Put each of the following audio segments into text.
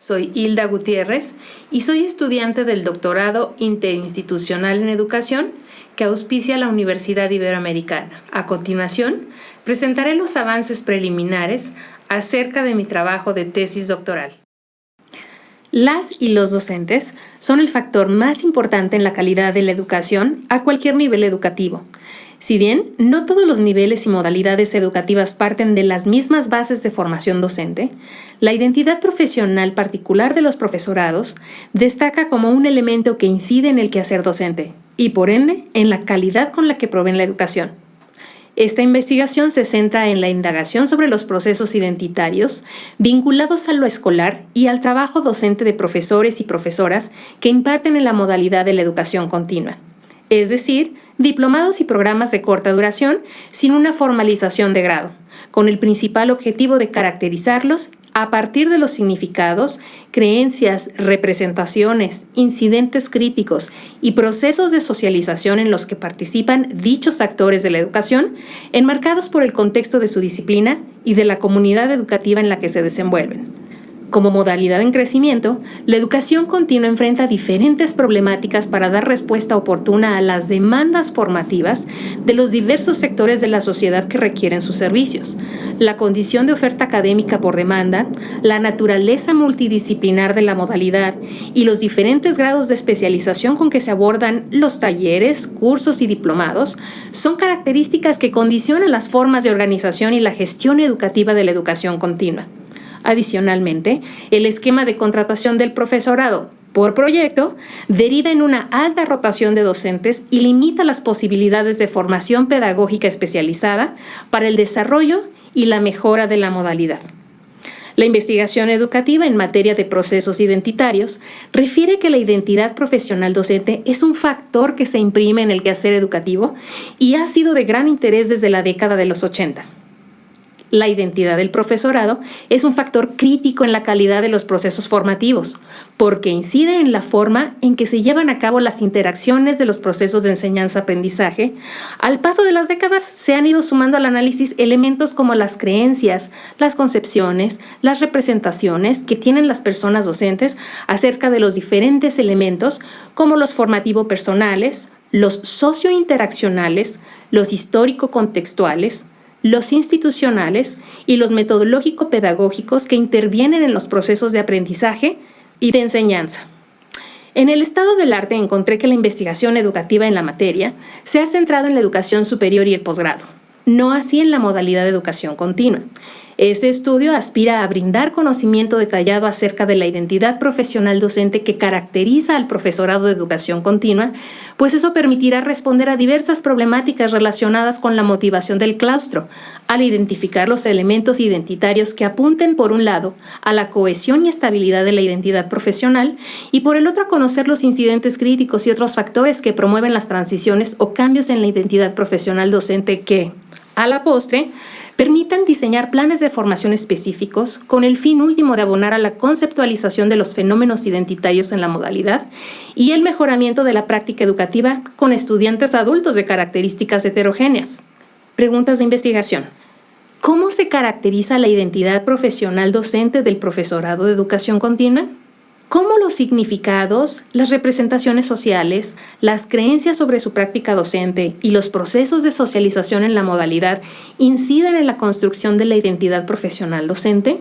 Soy Hilda Gutiérrez y soy estudiante del doctorado interinstitucional en educación que auspicia la Universidad Iberoamericana. A continuación, presentaré los avances preliminares acerca de mi trabajo de tesis doctoral. Las y los docentes son el factor más importante en la calidad de la educación a cualquier nivel educativo. Si bien no todos los niveles y modalidades educativas parten de las mismas bases de formación docente, la identidad profesional particular de los profesorados destaca como un elemento que incide en el quehacer docente y, por ende, en la calidad con la que proveen la educación. Esta investigación se centra en la indagación sobre los procesos identitarios vinculados a lo escolar y al trabajo docente de profesores y profesoras que imparten en la modalidad de la educación continua, es decir, diplomados y programas de corta duración sin una formalización de grado, con el principal objetivo de caracterizarlos a partir de los significados, creencias, representaciones, incidentes críticos y procesos de socialización en los que participan dichos actores de la educación, enmarcados por el contexto de su disciplina y de la comunidad educativa en la que se desenvuelven. Como modalidad en crecimiento, la educación continua enfrenta diferentes problemáticas para dar respuesta oportuna a las demandas formativas de los diversos sectores de la sociedad que requieren sus servicios, la condición de oferta académica por demanda, la naturaleza multidisciplinar de la modalidad y los diferentes grados de especialización con que se abordan los talleres, cursos y diplomados son características que condicionan las formas de organización y la gestión educativa de la educación continua. Adicionalmente, el esquema de contratación del profesorado por proyecto deriva en una alta rotación de docentes y limita las posibilidades de formación pedagógica especializada para el desarrollo y la mejora de la modalidad. La investigación educativa en materia de procesos identitarios refiere que la identidad profesional docente es un factor que se imprime en el quehacer educativo y ha sido de gran interés desde la década de los 80. La identidad del profesorado es un factor crítico en la calidad de los procesos formativos, porque incide en la forma en que se llevan a cabo las interacciones de los procesos de enseñanza-aprendizaje. Al paso de las décadas se han ido sumando al análisis elementos como las creencias, las concepciones, las representaciones que tienen las personas docentes acerca de los diferentes elementos como los formativo-personales, los socio-interaccionales, los histórico-contextuales, los institucionales y los metodológico-pedagógicos que intervienen en los procesos de aprendizaje y de enseñanza. En el estado del arte encontré que la investigación educativa en la materia se ha centrado en la educación superior y el posgrado, no así en la modalidad de educación continua. Este estudio aspira a brindar conocimiento detallado acerca de la identidad profesional docente que caracteriza al profesorado de educación continua, pues eso permitirá responder a diversas problemáticas relacionadas con la motivación del claustro, al identificar los elementos identitarios que apunten, por un lado, a la cohesión y estabilidad de la identidad profesional y, por el otro, a conocer los incidentes críticos y otros factores que promueven las transiciones o cambios en la identidad profesional docente que, a la postre, permitan diseñar planes de formación específicos con el fin último de abonar a la conceptualización de los fenómenos identitarios en la modalidad y el mejoramiento de la práctica educativa con estudiantes adultos de características heterogéneas. Preguntas de investigación. ¿Cómo se caracteriza la identidad profesional docente del profesorado de educación continua? ¿Cómo los significados, las representaciones sociales, las creencias sobre su práctica docente y los procesos de socialización en la modalidad inciden en la construcción de la identidad profesional docente?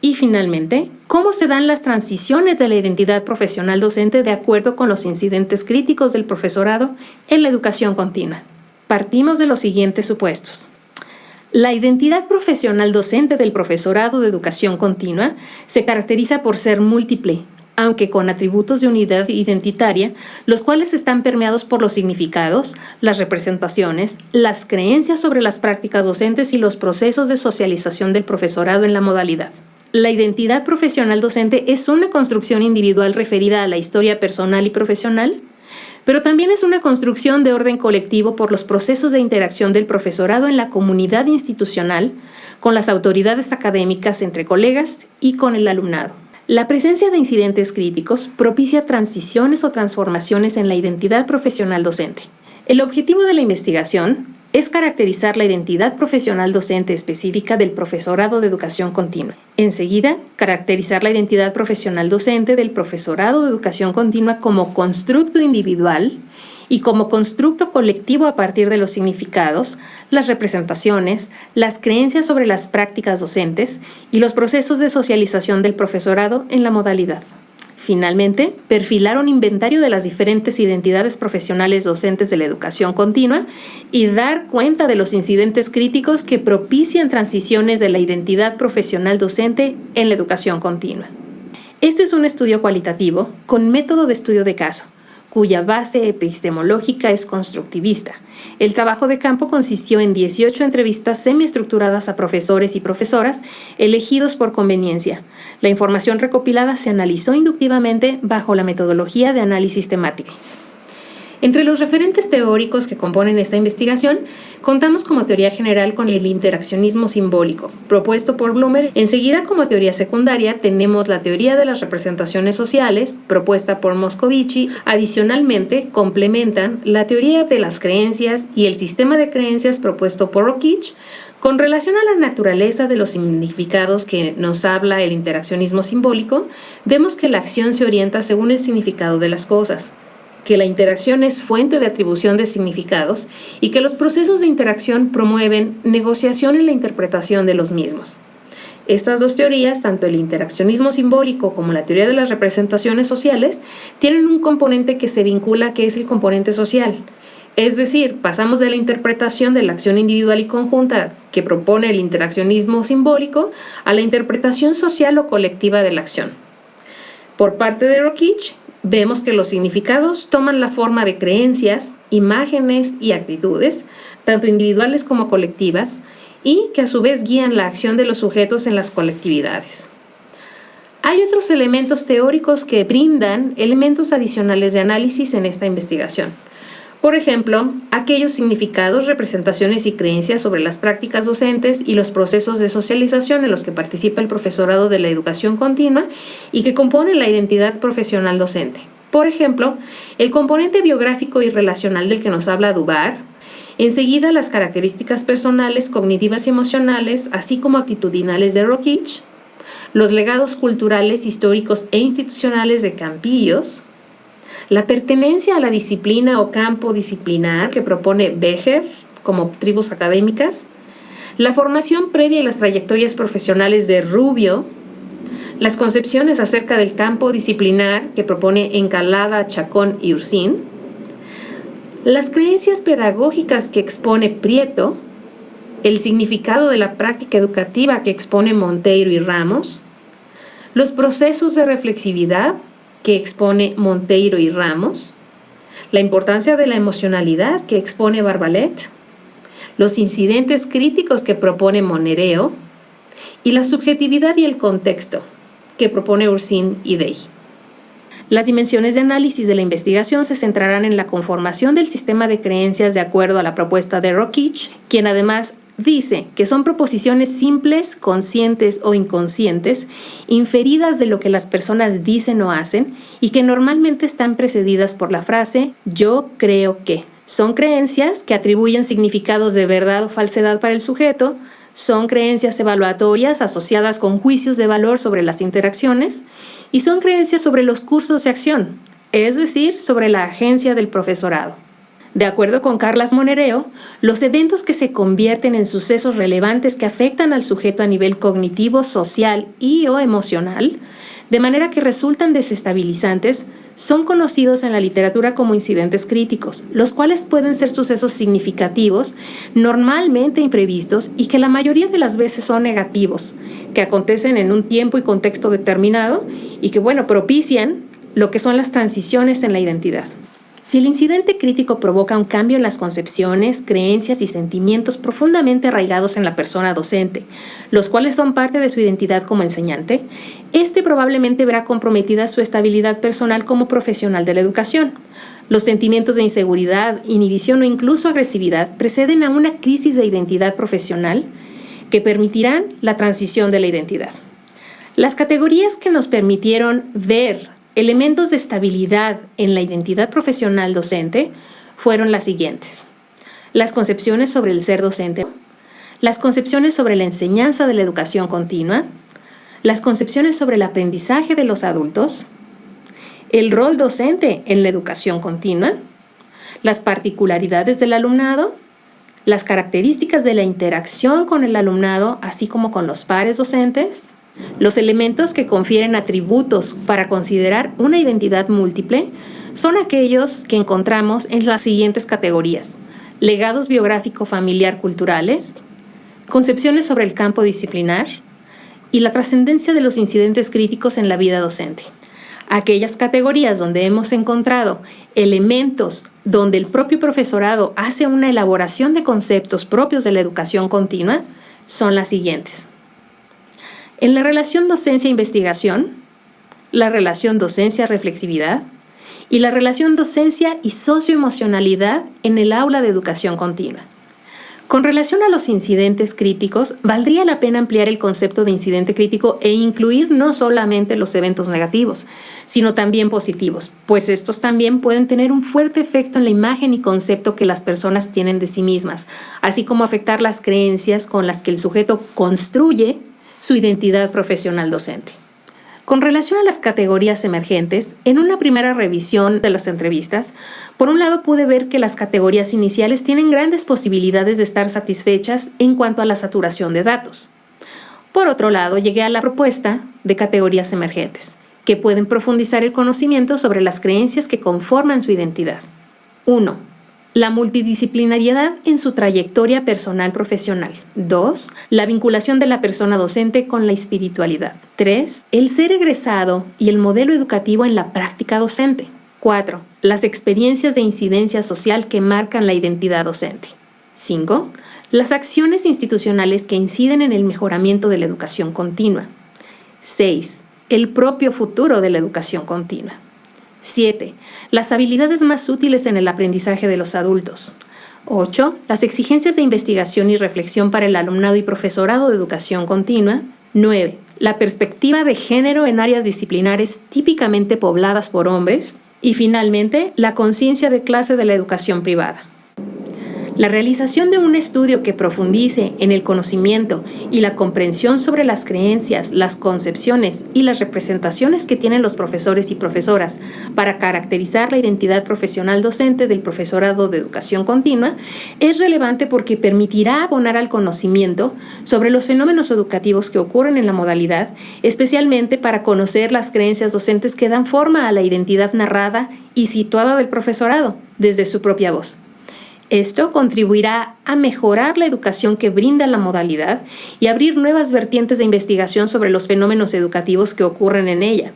Y finalmente, ¿cómo se dan las transiciones de la identidad profesional docente de acuerdo con los incidentes críticos del profesorado en la educación continua? Partimos de los siguientes supuestos. La identidad profesional docente del profesorado de educación continua se caracteriza por ser múltiple, aunque con atributos de unidad identitaria, los cuales están permeados por los significados, las representaciones, las creencias sobre las prácticas docentes y los procesos de socialización del profesorado en la modalidad. La identidad profesional docente es una construcción individual referida a la historia personal y profesional, pero también es una construcción de orden colectivo por los procesos de interacción del profesorado en la comunidad institucional, con las autoridades académicas, entre colegas y con el alumnado. La presencia de incidentes críticos propicia transiciones o transformaciones en la identidad profesional docente. El objetivo de la investigación es caracterizar la identidad profesional docente específica del profesorado de educación continua. Enseguida, caracterizar la identidad profesional docente del profesorado de educación continua como constructo individual y como constructo colectivo a partir de los significados, las representaciones, las creencias sobre las prácticas docentes y los procesos de socialización del profesorado en la modalidad. Finalmente, perfilar un inventario de las diferentes identidades profesionales docentes de la educación continua y dar cuenta de los incidentes críticos que propician transiciones de la identidad profesional docente en la educación continua. Este es un estudio cualitativo con método de estudio de caso, cuya base epistemológica es constructivista. El trabajo de campo consistió en 18 entrevistas semiestructuradas a profesores y profesoras elegidos por conveniencia. La información recopilada se analizó inductivamente bajo la metodología de análisis temático. Entre los referentes teóricos que componen esta investigación, contamos como teoría general con el interaccionismo simbólico, propuesto por Blumer. Enseguida, como teoría secundaria, tenemos la teoría de las representaciones sociales, propuesta por Moscovici. Adicionalmente, complementan la teoría de las creencias y el sistema de creencias propuesto por Rockich. Con relación a la naturaleza de los significados que nos habla el interaccionismo simbólico, vemos que la acción se orienta según el significado de las cosas, que la interacción es fuente de atribución de significados y que los procesos de interacción promueven negociación en la interpretación de los mismos. Estas dos teorías, tanto el interaccionismo simbólico como la teoría de las representaciones sociales, tienen un componente que se vincula, que es el componente social. Es decir, pasamos de la interpretación de la acción individual y conjunta que propone el interaccionismo simbólico a la interpretación social o colectiva de la acción. Por parte de Rockich, vemos que los significados toman la forma de creencias, imágenes y actitudes, tanto individuales como colectivas, y que a su vez guían la acción de los sujetos en las colectividades. Hay otros elementos teóricos que brindan elementos adicionales de análisis en esta investigación. Por ejemplo, aquellos significados, representaciones y creencias sobre las prácticas docentes y los procesos de socialización en los que participa el profesorado de la educación continua y que componen la identidad profesional docente. Por ejemplo, el componente biográfico y relacional del que nos habla Dubar. Enseguida, las características personales, cognitivas y emocionales, así como actitudinales de Rockich. Los legados culturales, históricos e institucionales de Campillos. La pertenencia a la disciplina o campo disciplinar que propone Becher como tribus académicas, la formación previa y las trayectorias profesionales de Rubio, las concepciones acerca del campo disciplinar que propone Encalada, Chacón y Ursín, las creencias pedagógicas que expone Prieto, el significado de la práctica educativa que expone Monteiro y Ramos, los procesos de reflexividad que expone Monteiro y Ramos, la importancia de la emocionalidad que expone Barbalet, los incidentes críticos que propone Monereo y la subjetividad y el contexto que propone Ursín y Day. Las dimensiones de análisis de la investigación se centrarán en la conformación del sistema de creencias de acuerdo a la propuesta de Rockich, quien además dice que son proposiciones simples, conscientes o inconscientes, inferidas de lo que las personas dicen o hacen y que normalmente están precedidas por la frase «yo creo que». Son creencias que atribuyen significados de verdad o falsedad para el sujeto, son creencias evaluatorias asociadas con juicios de valor sobre las interacciones y son creencias sobre los cursos de acción, es decir, sobre la agencia del profesorado. De acuerdo con Carlas Monereo, los eventos que se convierten en sucesos relevantes que afectan al sujeto a nivel cognitivo, social y o emocional, de manera que resultan desestabilizantes, son conocidos en la literatura como incidentes críticos, los cuales pueden ser sucesos significativos, normalmente imprevistos y que la mayoría de las veces son negativos, que acontecen en un tiempo y contexto determinado y que, propician lo que son las transiciones en la identidad. Si el incidente crítico provoca un cambio en las concepciones, creencias y sentimientos profundamente arraigados en la persona docente, los cuales son parte de su identidad como enseñante, este probablemente verá comprometida su estabilidad personal como profesional de la educación. Los sentimientos de inseguridad, inhibición o incluso agresividad preceden a una crisis de identidad profesional que permitirán la transición de la identidad. Las categorías que nos permitieron ver elementos de estabilidad en la identidad profesional docente fueron las siguientes. las concepciones sobre el ser docente, las concepciones sobre la enseñanza de la educación continua, las concepciones sobre el aprendizaje de los adultos, el rol docente en la educación continua, las particularidades del alumnado, las características de la interacción con el alumnado, así como con los pares docentes, los elementos que confieren atributos para considerar una identidad múltiple son aquellos que encontramos en las siguientes categorías: legados biográfico familiar culturales, concepciones sobre el campo disciplinar y la trascendencia de los incidentes críticos en la vida docente. Aquellas categorías donde hemos encontrado elementos donde el propio profesorado hace una elaboración de conceptos propios de la educación continua son las siguientes. En la relación docencia-investigación, la relación docencia-reflexividad y la relación docencia y socioemocionalidad en el aula de educación continua. Con relación a los incidentes críticos, valdría la pena ampliar el concepto de incidente crítico e incluir no solamente los eventos negativos, sino también positivos, pues estos también pueden tener un fuerte efecto en la imagen y concepto que las personas tienen de sí mismas, así como afectar las creencias con las que el sujeto construye su identidad profesional docente. Con relación a las categorías emergentes, en una primera revisión de las entrevistas, por un lado pude ver que las categorías iniciales tienen grandes posibilidades de estar satisfechas en cuanto a la saturación de datos. Por otro lado, llegué a la propuesta de categorías emergentes, que pueden profundizar el conocimiento sobre las creencias que conforman su identidad. 1. La multidisciplinariedad en su trayectoria personal profesional. 2. La vinculación de la persona docente con la espiritualidad. 3. El ser egresado y el modelo educativo en la práctica docente. 4. Las experiencias de incidencia social que marcan la identidad docente. 5. Las acciones institucionales que inciden en el mejoramiento de la educación continua. 6. El propio futuro de la educación continua. 7. Las habilidades más útiles en el aprendizaje de los adultos. 8. Las exigencias de investigación y reflexión para el alumnado y profesorado de educación continua. 9. La perspectiva de género en áreas disciplinares típicamente pobladas por hombres. Y finalmente, la conciencia de clase de la educación privada. La realización de un estudio que profundice en el conocimiento y la comprensión sobre las creencias, las concepciones y las representaciones que tienen los profesores y profesoras para caracterizar la identidad profesional docente del profesorado de educación continua es relevante porque permitirá abonar al conocimiento sobre los fenómenos educativos que ocurren en la modalidad, especialmente para conocer las creencias docentes que dan forma a la identidad narrada y situada del profesorado desde su propia voz. Esto contribuirá a mejorar la educación que brinda la modalidad y abrir nuevas vertientes de investigación sobre los fenómenos educativos que ocurren en ella.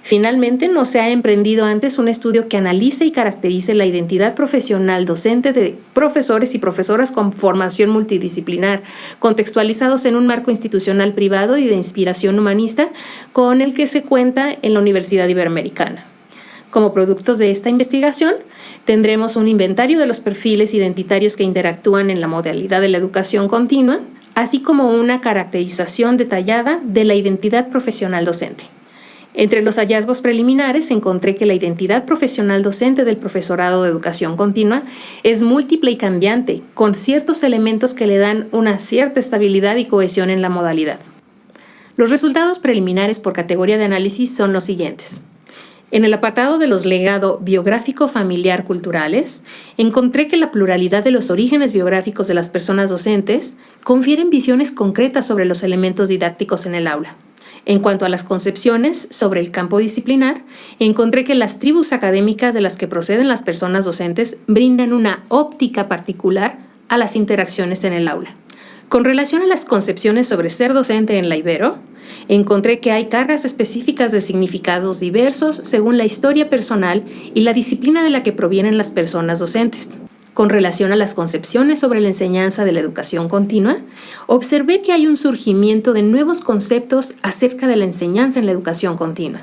Finalmente, no se ha emprendido antes un estudio que analice y caracterice la identidad profesional docente de profesores y profesoras con formación multidisciplinar, contextualizados en un marco institucional privado y de inspiración humanista con el que se cuenta en la Universidad Iberoamericana. Como productos de esta investigación, tendremos un inventario de los perfiles identitarios que interactúan en la modalidad de la educación continua, así como una caracterización detallada de la identidad profesional docente. Entre los hallazgos preliminares encontré que la identidad profesional docente del profesorado de educación continua es múltiple y cambiante, con ciertos elementos que le dan una cierta estabilidad y cohesión en la modalidad. Los resultados preliminares por categoría de análisis son los siguientes. En el apartado de los legado biográfico familiar culturales, encontré que la pluralidad de los orígenes biográficos de las personas docentes confieren visiones concretas sobre los elementos didácticos en el aula. En cuanto a las concepciones sobre el campo disciplinar, encontré que las tribus académicas de las que proceden las personas docentes brindan una óptica particular a las interacciones en el aula. Con relación a las concepciones sobre ser docente en la Ibero, encontré que hay cargas específicas de significados diversos según la historia personal y la disciplina de la que provienen las personas docentes. Con relación a las concepciones sobre la enseñanza de la educación continua, observé que hay un surgimiento de nuevos conceptos acerca de la enseñanza en la educación continua.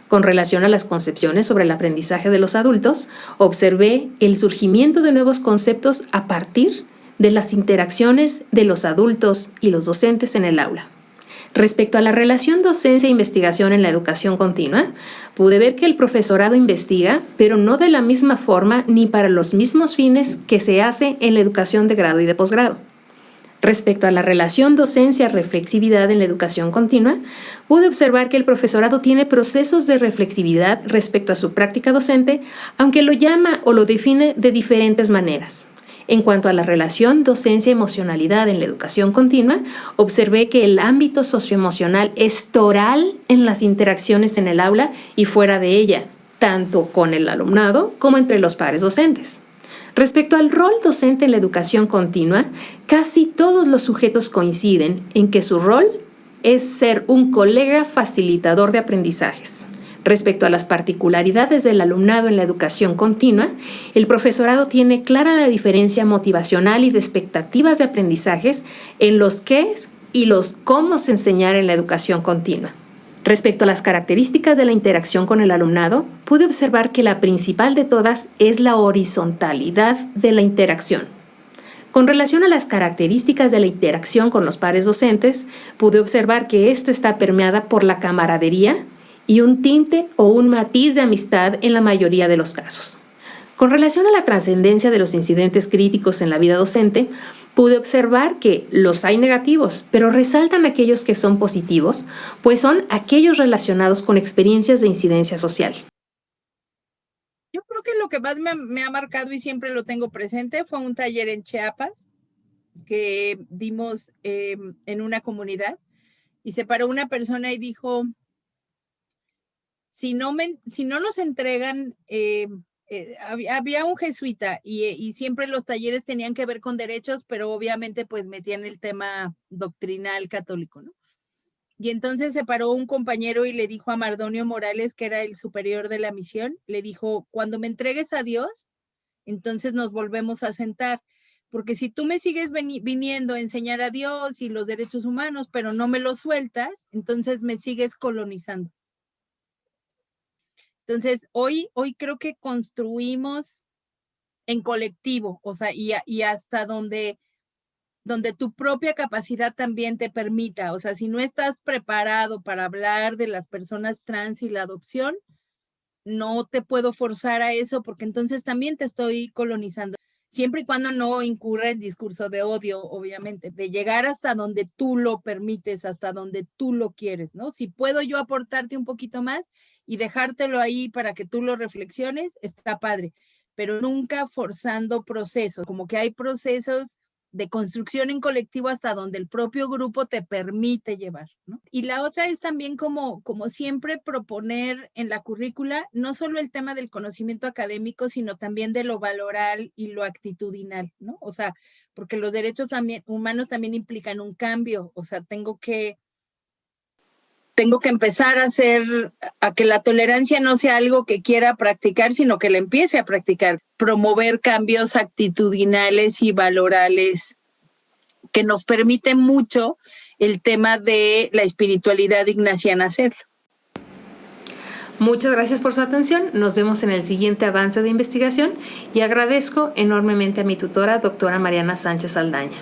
Con relación a las concepciones sobre el aprendizaje de los adultos, observé el surgimiento de nuevos conceptos a partir de las interacciones de los adultos y los docentes en el aula. Respecto a la relación docencia-investigación en la educación continua, pude ver que el profesorado investiga, pero no de la misma forma ni para los mismos fines que se hace en la educación de grado y de posgrado. Respecto a la relación docencia-reflexividad en la educación continua, pude observar que el profesorado tiene procesos de reflexividad respecto a su práctica docente, aunque lo llama o lo define de diferentes maneras. En cuanto a la relación docencia-emocionalidad en la educación continua, observé que el ámbito socioemocional es toral en las interacciones en el aula y fuera de ella, tanto con el alumnado como entre los pares docentes. Respecto al rol docente en la educación continua, casi todos los sujetos coinciden en que su rol es ser un colega facilitador de aprendizajes. Respecto a las particularidades del alumnado en la educación continua, el profesorado tiene clara la diferencia motivacional y de expectativas de aprendizajes en los qués y los cómo se enseñar en la educación continua. Respecto a las características de la interacción con el alumnado, pude observar que la principal de todas es la horizontalidad de la interacción. Con relación a las características de la interacción con los pares docentes, pude observar que ésta está permeada por la camaradería y un tinte o un matiz de amistad en la mayoría de los casos. Con relación a la trascendencia de los incidentes críticos en la vida docente, pude observar que los hay negativos, pero resaltan aquellos que son positivos, pues son aquellos relacionados con experiencias de incidencia social. Yo creo que lo que más me ha marcado y siempre lo tengo presente fue un taller en Chiapas que dimos en una comunidad y se paró una persona y dijo, si no nos entregan, había un jesuita y siempre los talleres tenían que ver con derechos, pero obviamente pues metían el tema doctrinal católico, ¿no? Y entonces se paró un compañero y le dijo a Mardonio Morales, que era el superior de la misión, le dijo, cuando me entregues a Dios, entonces nos volvemos a sentar, porque si tú me sigues viniendo a enseñar a Dios y los derechos humanos, pero no me los sueltas, entonces me sigues colonizando. Entonces, hoy creo que construimos en colectivo, o sea, y hasta donde tu propia capacidad también te permita, o sea, si no estás preparado para hablar de las personas trans y la adopción, no te puedo forzar a eso porque entonces también te estoy colonizando, siempre y cuando no incurra el discurso de odio, obviamente, de llegar hasta donde tú lo permites, hasta donde tú lo quieres, ¿no? Si puedo yo aportarte un poquito más y dejártelo ahí para que tú lo reflexiones, está padre, pero nunca forzando procesos, como que hay procesos de construcción en colectivo hasta donde el propio grupo te permite llevar, ¿no? Y la otra es también como siempre proponer en la currícula no solo el tema del conocimiento académico, sino también de lo valoral y lo actitudinal, ¿no? O sea, porque los derechos humanos también implican un cambio, o sea, tengo que empezar a que la tolerancia no sea algo que quiera practicar, sino que la empiece a practicar. Promover cambios actitudinales y valorales que nos permite mucho el tema de la espiritualidad ignaciana hacerlo. Muchas gracias por su atención. Nos vemos en el siguiente avance de investigación y agradezco enormemente a mi tutora, doctora Mariana Sánchez Saldaña.